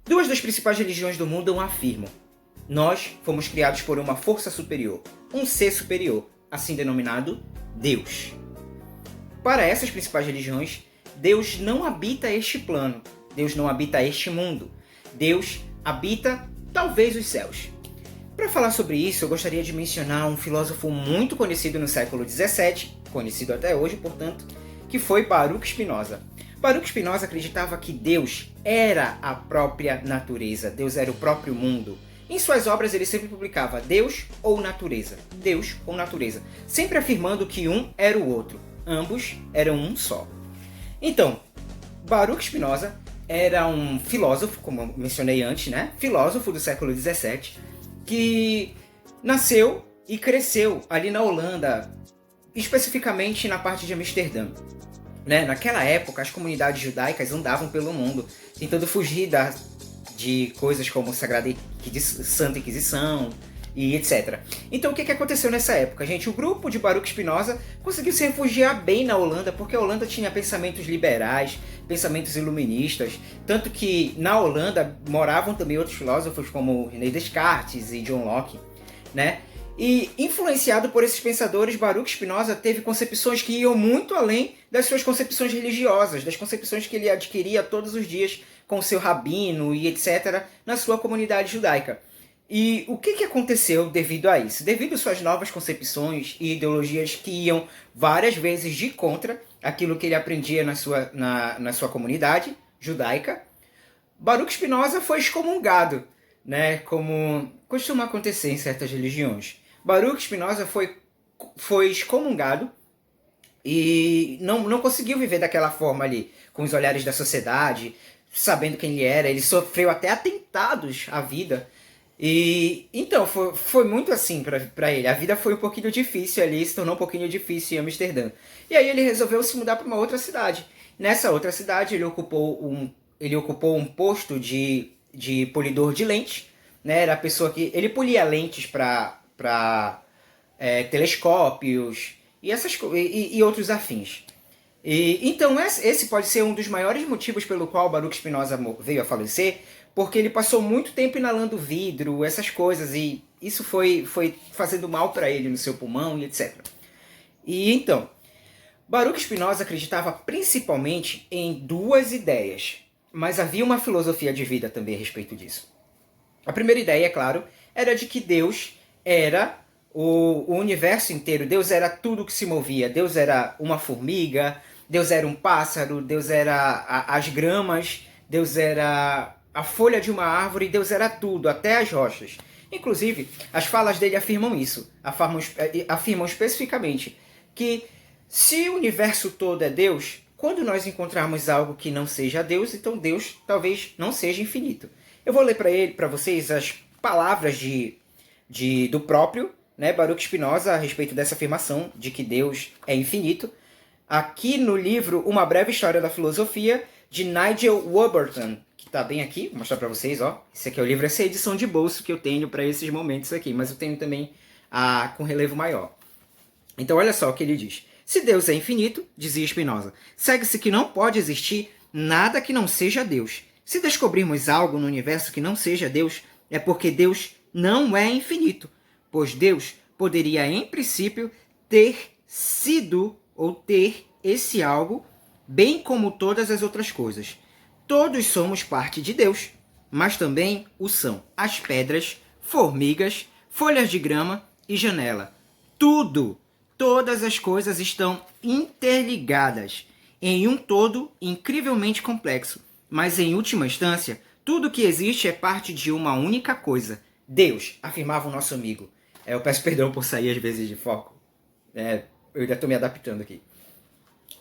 Duas das principais religiões do mundo afirmam: nós fomos criados por uma força superior, um ser superior, assim denominado Deus. Para essas principais religiões, Deus não habita este plano, Deus não habita este mundo, Deus habita talvez os céus. Para falar sobre isso, eu gostaria de mencionar um filósofo muito conhecido no século XVII, conhecido até hoje, portanto, que foi Baruch Spinoza. Baruch Spinoza acreditava que Deus era a própria natureza, Deus era o próprio mundo. Em suas obras ele sempre publicava Deus ou natureza, sempre afirmando que um era o outro, ambos eram um só. Então, Baruch Spinoza era um filósofo, como eu mencionei antes, né? Filósofo do século XVII, que nasceu e cresceu ali na Holanda, especificamente na parte de Amsterdã. Naquela época, as comunidades judaicas andavam pelo mundo, tentando fugir de coisas como Santa Inquisição e etc. Então, o que aconteceu nessa época, gente? O grupo de Baruch Spinoza conseguiu se refugiar bem na Holanda, porque a Holanda tinha pensamentos liberais, pensamentos iluministas, tanto que na Holanda moravam também outros filósofos como René Descartes e John Locke, né? E, influenciado por esses pensadores, Baruch Spinoza teve concepções que iam muito além das suas concepções religiosas, das concepções que ele adquiria todos os dias com seu rabino e etc. na sua comunidade judaica. E o que aconteceu devido a isso? Devido às suas novas concepções e ideologias que iam várias vezes de contra aquilo que ele aprendia na sua comunidade judaica, Baruch Spinoza foi excomungado, né, como costuma acontecer em certas religiões. Baruch Spinoza foi excomungado e não conseguiu viver daquela forma ali, com os olhares da sociedade, sabendo quem ele era. Ele sofreu até atentados à vida. E então, foi muito assim para ele. A vida foi um pouquinho difícil ali, se tornou um pouquinho difícil em Amsterdã. E aí ele resolveu se mudar para uma outra cidade. Nessa outra cidade ele ocupou um posto de polidor de lentes, né? Era a pessoa que ele polia lentes para telescópios e outros afins. Então esse pode ser um dos maiores motivos pelo qual Baruch Spinoza veio a falecer, porque ele passou muito tempo inalando vidro, essas coisas, e isso foi fazendo mal para ele no seu pulmão e etc. E então, Baruch Spinoza acreditava principalmente em duas ideias, mas havia uma filosofia de vida também a respeito disso. A primeira ideia, é claro, era de que Deus era o universo inteiro, Deus era tudo que se movia, Deus era uma formiga, Deus era um pássaro, Deus era as gramas, Deus era a folha de uma árvore, Deus era tudo, até as rochas. Inclusive, as falas dele afirmam isso, afirmam especificamente que se o universo todo é Deus, quando nós encontrarmos algo que não seja Deus, então Deus talvez não seja infinito. Eu vou ler para vocês as palavras do próprio, né, Baruch Spinoza a respeito dessa afirmação de que Deus é infinito, aqui no livro Uma Breve História da Filosofia, de Nigel Warburton, que está bem aqui, vou mostrar para vocês, ó. Esse aqui é o livro, essa é a edição de bolso que eu tenho para esses momentos aqui, mas eu tenho também com relevo maior. Então olha só o que ele diz. Se Deus é infinito, dizia Spinoza, segue-se que não pode existir nada que não seja Deus. Se descobrirmos algo no universo que não seja Deus, é porque Deus não é infinito, pois Deus poderia, em princípio, ter sido ou ter esse algo, bem como todas as outras coisas. Todos somos parte de Deus, mas também o são as pedras, formigas, folhas de grama e janela. Todas as coisas estão interligadas em um todo incrivelmente complexo, mas em última instância, tudo que existe é parte de uma única coisa. Deus, afirmava o nosso amigo. Eu peço perdão por sair às vezes de foco. Eu ainda estou me adaptando aqui.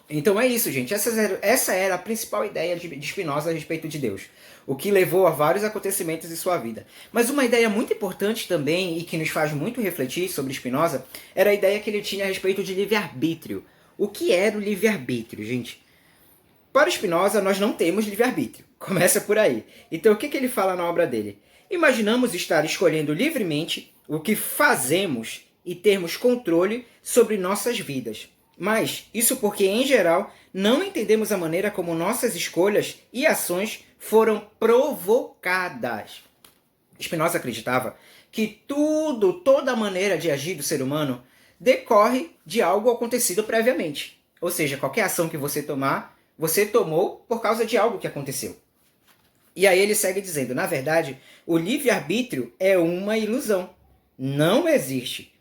Então é isso, gente. Essa era a principal ideia de Spinoza a respeito de Deus. O que levou a vários acontecimentos em sua vida. Mas uma ideia muito importante também, e que nos faz muito refletir sobre Spinoza, era a ideia que ele tinha a respeito de livre-arbítrio. O que era o livre-arbítrio, gente? Para Spinoza, nós não temos livre-arbítrio. Começa por aí. Então o que ele fala na obra dele? Imaginamos estar escolhendo livremente o que fazemos e termos controle sobre nossas vidas. Mas isso porque, em geral, não entendemos a maneira como nossas escolhas e ações foram provocadas. Spinoza acreditava que toda a maneira de agir do ser humano decorre de algo acontecido previamente. Ou seja, qualquer ação que você tomar, você tomou por causa de algo que aconteceu. E aí ele segue dizendo, na verdade, o livre-arbítrio é uma ilusão. Não existe.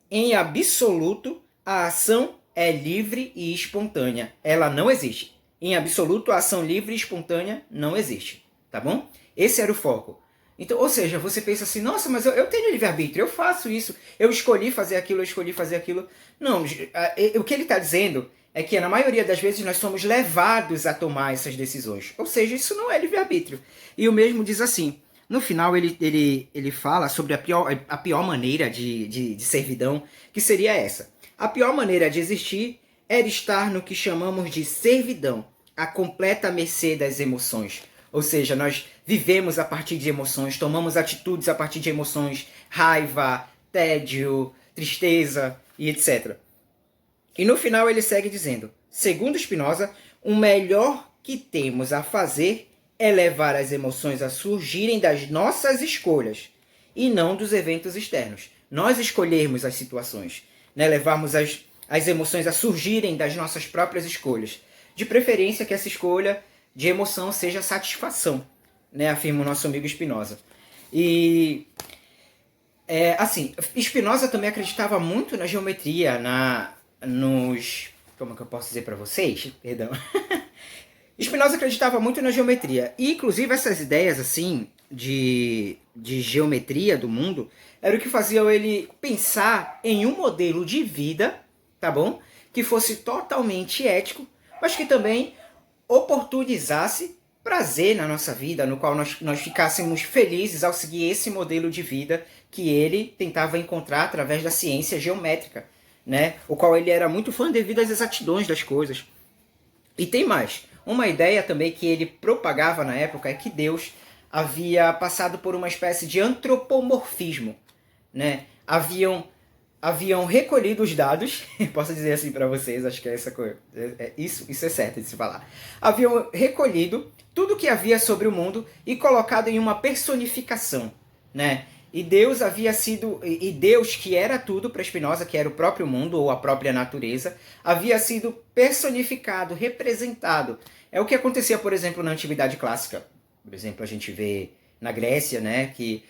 Em absoluto, a ação é livre e espontânea. Ela não existe. Em absoluto, a ação livre e espontânea não existe. Tá bom? Esse era o foco. Então, ou seja, você pensa assim, nossa, mas eu tenho livre-arbítrio, eu faço isso, eu escolhi fazer aquilo, eu escolhi fazer aquilo. Não, o que ele está dizendo é que na maioria das vezes nós somos levados a tomar essas decisões. Ou seja, isso não é livre-arbítrio. E o mesmo diz assim, no final ele fala sobre a pior maneira de servidão, que seria essa. A pior maneira de existir era estar no que chamamos de servidão, a completa mercê das emoções. Ou seja, nós vivemos a partir de emoções, tomamos atitudes a partir de emoções, raiva, tédio, tristeza e etc. E no final ele segue dizendo, segundo Spinoza, o melhor que temos a fazer é levar as emoções a surgirem das nossas escolhas e não dos eventos externos. Nós escolhermos as situações, né? Levarmos as emoções a surgirem das nossas próprias escolhas. De preferência que essa escolha de emoção seja satisfação, né? Afirma o nosso amigo Spinoza. E, assim, Spinoza também acreditava muito na geometria, como que eu posso dizer para vocês? Perdão. Spinoza acreditava muito na geometria. E, inclusive, essas ideias, assim, de geometria do mundo, era o que fazia ele pensar em um modelo de vida, tá bom? Que fosse totalmente ético, mas que também oportunizasse prazer na nossa vida, no qual nós ficássemos felizes ao seguir esse modelo de vida que ele tentava encontrar através da ciência geométrica, né? O qual ele era muito fã devido às exatidões das coisas. E tem mais. Uma ideia também que ele propagava na época é que Deus havia passado por uma espécie de antropomorfismo, né? Haviam recolhido os dados, posso dizer assim para vocês, acho que é essa coisa, isso é certo de se falar. Haviam recolhido tudo que havia sobre o mundo e colocado em uma personificação, né? E Deus que era tudo para Spinoza, que era o próprio mundo ou a própria natureza, havia sido personificado, representado. É o que acontecia, por exemplo, na Antiguidade Clássica. Por exemplo, a gente vê na Grécia, né, que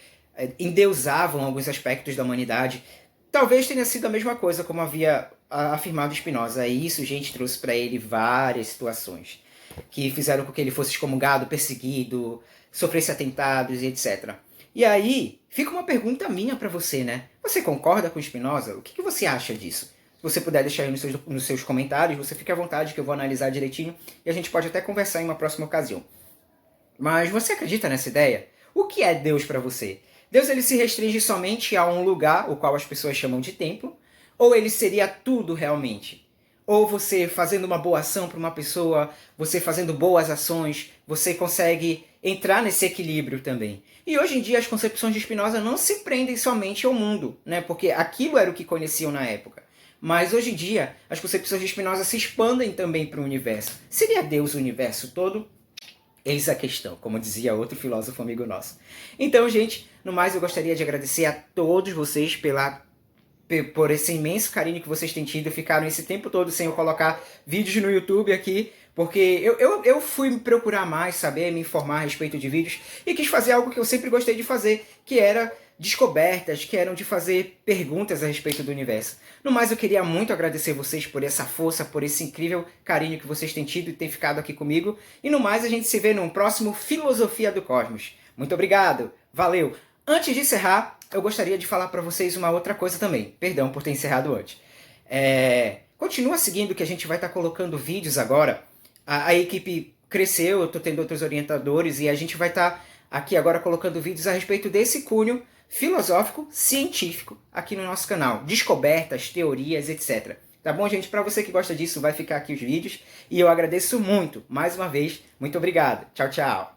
endeusavam alguns aspectos da humanidade. Talvez tenha sido a mesma coisa, como havia afirmado Spinoza. E isso, gente, trouxe para ele várias situações que fizeram com que ele fosse excomungado, perseguido, sofresse atentados e etc. E aí, fica uma pergunta minha para você, né? Você concorda com Spinoza? O que você acha disso? Se você puder deixar aí nos seus comentários, você fica à vontade que eu vou analisar direitinho e a gente pode até conversar em uma próxima ocasião. Mas você acredita nessa ideia? O que é Deus para você? Deus ele se restringe somente a um lugar, o qual as pessoas chamam de templo? Ou ele seria tudo realmente? Ou você fazendo uma boa ação para uma pessoa, você fazendo boas ações, você consegue entrar nesse equilíbrio também. E hoje em dia as concepções de Spinoza não se prendem somente ao mundo, né? Porque aquilo era o que conheciam na época. Mas hoje em dia as concepções de Spinoza se expandem também para o universo. Seria Deus o universo todo? Eis a questão, como dizia outro filósofo amigo nosso. Então, gente, no mais eu gostaria de agradecer a todos vocês por esse imenso carinho que vocês têm tido. Ficaram esse tempo todo sem eu colocar vídeos no YouTube aqui, porque eu fui me procurar mais, saber, me informar a respeito de vídeos, e quis fazer algo que eu sempre gostei de fazer, que era descobertas, que eram de fazer perguntas a respeito do universo. No mais, eu queria muito agradecer vocês por essa força, por esse incrível carinho que vocês têm tido e têm ficado aqui comigo. E no mais, a gente se vê num próximo Filosofia do Cosmos. Muito obrigado, valeu! Antes de encerrar, eu gostaria de falar para vocês uma outra coisa também. Perdão por ter encerrado antes. Continua seguindo que a gente vai estar colocando vídeos agora. A equipe cresceu, eu estou tendo outros orientadores e a gente vai estar aqui agora colocando vídeos a respeito desse cunho filosófico, científico aqui no nosso canal. Descobertas, teorias, etc. Tá bom, gente? Para você que gosta disso, vai ficar aqui os vídeos. E eu agradeço muito, mais uma vez. Muito obrigado. Tchau, tchau.